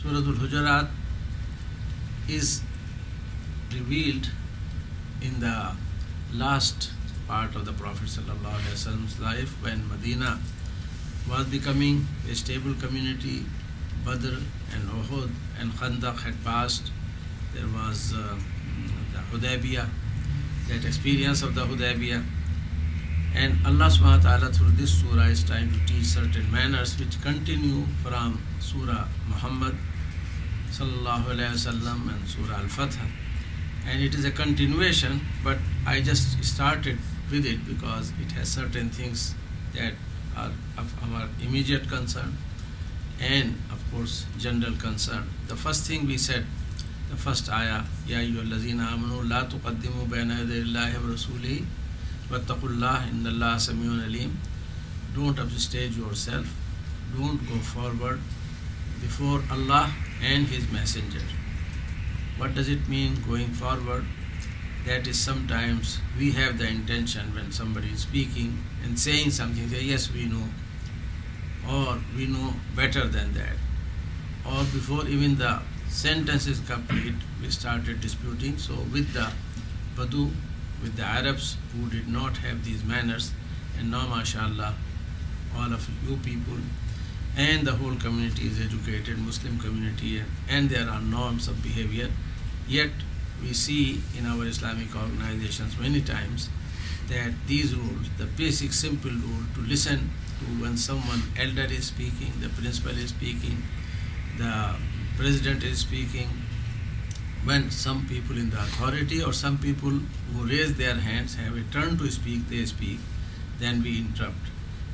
Surah Al-Hujurat is revealed in the last part of the Prophet ﷺ's life when Medina was becoming a stable community. Badr and Uhud and Khandaq had passed. There was the Hudaybiyah, that experience of the Hudaybiyah. And Allah subhanahu wa ta'ala through this surah is trying to teach certain manners which continue from Surah Muhammad sallallahu alayhi wasallam and Surah Al-Fath. And it is a continuation, but I just started with it because it has certain things that are of our immediate concern and of course general concern. The first thing we said, the first ayah, Ya ayyuhallazina amanu la tuqaddimu bayna yaday Allahi wa rasulihi wattaqullah innallaha samiun alim. Don't upstage yourself, don't go forward before Allah and His Messenger. What does it mean going forward? That is, sometimes we have the intention when somebody is speaking and saying something, say, yes, we know, or we know better than that, or before even the sentence is complete, we started disputing. So with the Badu, with the Arabs who did not have these manners, and now mashallah, all of you people and the whole community is educated, Muslim community, and there are norms of behavior. Yet we see in our Islamic organizations many times that these rules, the basic simple rule to listen to when someone elder is speaking, the principal is speaking, the president is speaking, when some people in the authority or some people who raise their hands have a turn to speak, they speak, then we interrupt.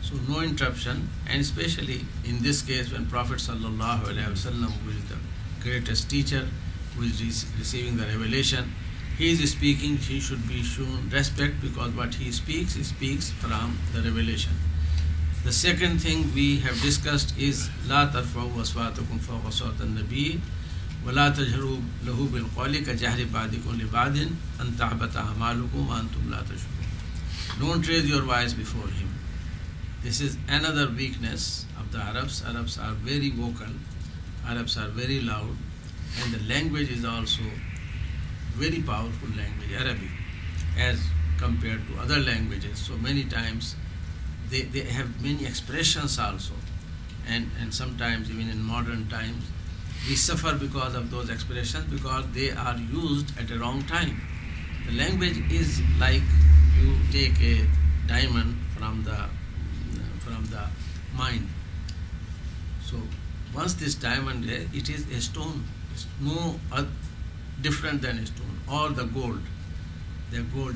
So no interruption, and especially in this case when Prophet sallallahu alaihi wasallam, who is the greatest teacher, who is receiving the revelation, he is speaking, he should be shown respect because what he speaks from the revelation. The second thing we have discussed is لا ترفعوا أصواتكم فوق صوت النبي ولا تجهروا له بالقول كجهر بعضكم لبعض أن تحبط أعمالكم وأنتم لا تشعرون. Don't raise your voice before him. This is another weakness of the Arabs. Arabs are very vocal, Arabs are very loud, and the language is also very powerful language, Arabic, as compared to other languages. So many times they have many expressions also, and sometimes even in modern times we suffer because of those expressions because they are used at a wrong time. The language is like you take a diamond from the mine. So once this diamond, it is a stone, it's no different than a stone, or the gold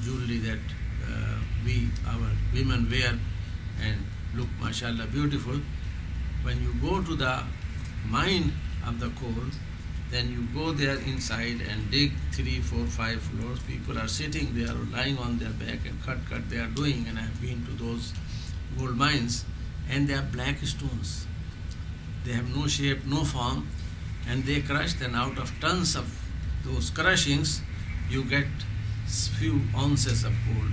jewelry that our women wear and look mashallah beautiful. When you go to the mine of the coal, then you go there inside and dig 3, 4, 5 floors. People are sitting there or lying on their back and cut they are doing, and I have been to those gold mines, and they are black stones. They have no shape, no form, and they crush. Then out of tons of those crushings, you get few ounces of gold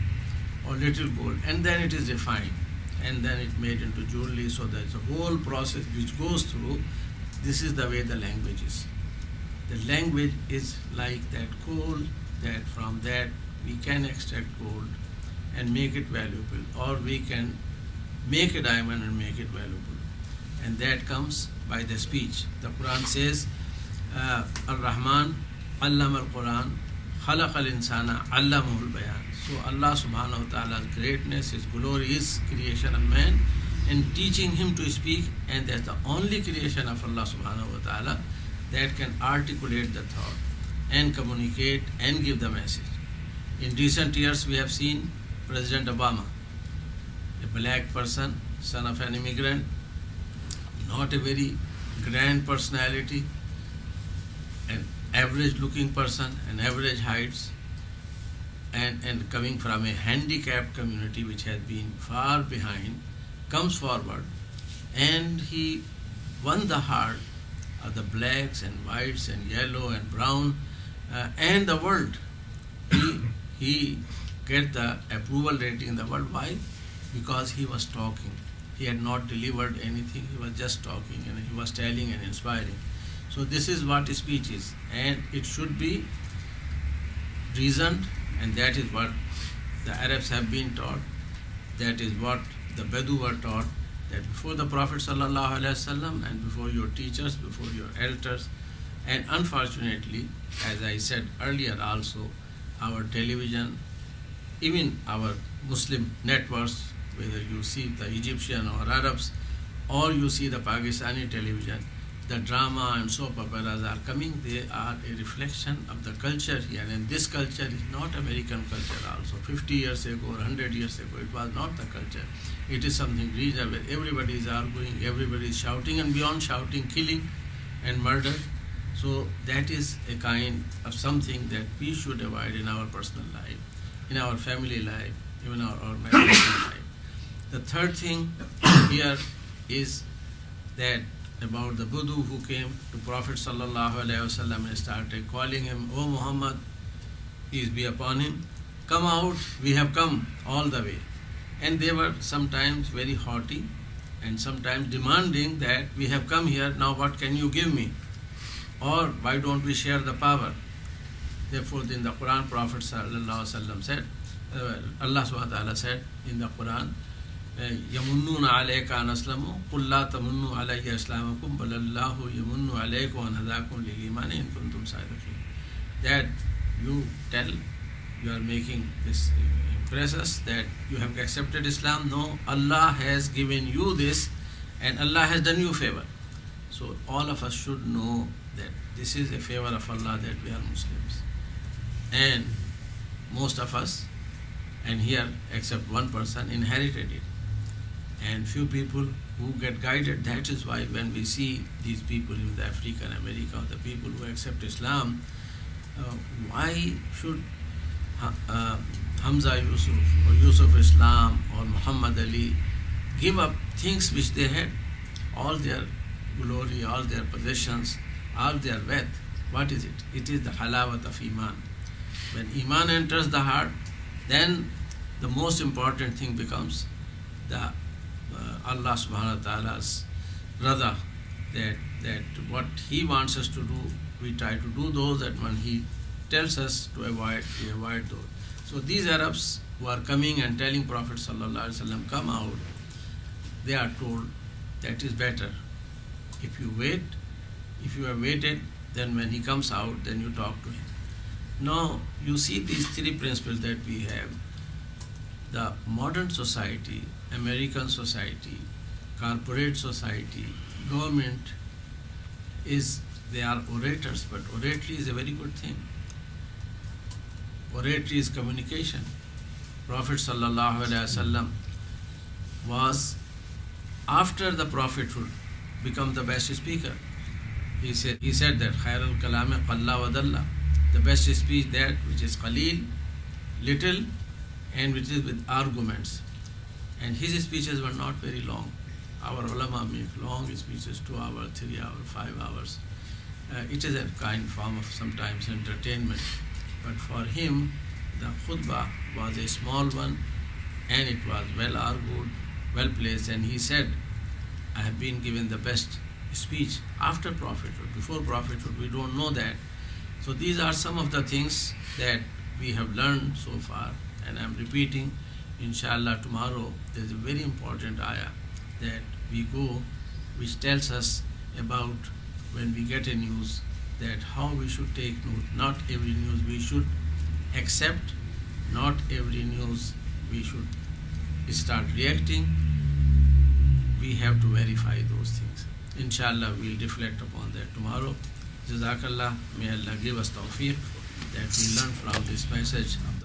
or little gold, and then it is refined, and then it made into jewelry. So there's a whole process which goes through. This is the way the language is. The language is like that coal, that from that we can extract gold and make it valuable, or we can make a diamond and make it valuable. And that comes by the speech. The Quran says, Ar-Rahman Allama al-Quran Khalaq al-Insana Allamahul Bayan. So Allah subhanahu wa ta'ala's greatness, His glory is creation of man and teaching him to speak, and that's the only creation of Allah subhanahu wa ta'ala that can articulate the thought and communicate and give the message. In recent years we have seen President Obama, a black person, son of an immigrant, not a very grand personality, an average looking person, an average heights, and coming from a handicapped community which has been far behind, comes forward, and he won the heart of the blacks and whites and yellow and brown and the world. He get the approval rating in the world. Why? Because he was talking. He had not delivered anything. He was just talking, and he was telling and inspiring. So this is what speech is, and it should be reasoned, and that is what the Arabs have been taught. That is what the Bedu were taught. That before the Prophet sallallahu alaihi wasallam and before your teachers, before your elders, and unfortunately, as I said earlier also, our television, even our Muslim networks, whether you see the Egyptian or Arabs, or you see the Pakistani television, the drama and soap operas are coming. They are a reflection of the culture here, and this culture is not American culture also. 50 years ago or 100 years ago, it was not the culture. It is something regional where everybody is arguing, everybody is shouting, and beyond shouting, killing and murder. So that is a kind of something that we should avoid in our personal life, in our family life, even our marriage life. The third thing here is that about the Buddha who came to Prophet sallallahu alaihi wasallam and started calling him, "O Muhammad, peace be upon him, come out, we have come all the way." And they were sometimes very haughty and sometimes demanding that we have come here, now what can you give me? Or why don't we share the power? Therefore, in the Quran, Prophet sallallahu alaihi wasallam said, Allah subhanahu wa ta'ala said in the Quran, يَمُنُّونَ عَلَيْكَ أَنْ أَسْلَمُوا قُلْ لَا تَمُنُّوا عَلَيَّ إِسْلَامَكُمْ بَلِ اللَّهُ يَمُنُّ عَلَيْكُمْ وَأَنْ هَدَاكُمْ لِلْإِيمَانِ إِن كُنتُمْ صَادِقِينَ. That you tell, you are making this impress us that you have accepted Islam. No, Allah has given you this and Allah has done you a favor. So all of us should know that this is a favor of Allah that we are Muslims. And most of us, and here except one person, inherited it. And few people who get guided. That is why when we see these people in the African America, the people who accept Islam, why should Hamza Yusuf or Yusuf Islam or Muhammad Ali give up things which they had, all their glory, all their possessions, all their wealth? What is it? It is the halawat of Iman. When Iman enters the heart, then the most important thing becomes the Allah subhanahu wa ta'ala's rada, that what He wants us to do, we try to do those, and when He tells us to avoid, we avoid those. So these Arabs who are coming and telling Prophet sallallahu alaihi wasallam, come out, they are told that is better. If you wait, if you have waited, then when he comes out, then you talk to him. Now, you see these three principles that we have. The modern society, American society, corporate society, government they are orators, but oratory is a very good thing. Oratory is communication. Prophet sallallahu alaihi wasallam was, after the prophethood, become the best speaker. He said that khairul kalame qalla wa dalla, the best speech that which is qalil, little, and which is with arguments. And his speeches were not very long. Our ulama make long speeches, 2 hours, 3 hours, 5 hours. It is a kind form of sometimes entertainment. But for him, the khutbah was a small one, and it was well argued, well placed. And he said, I have been given the best speech after prophethood. Before prophethood, we don't know that. So these are some of the things that we have learned so far. And I'm repeating, inshallah, tomorrow there's a very important ayah that we go, which tells us about when we get a news, that how we should take note. Not every news we should accept, not every news we should start reacting. We have to verify those things. Inshallah, we'll reflect upon that tomorrow. Jazakallah, may Allah give us tawfiq that we learn from this message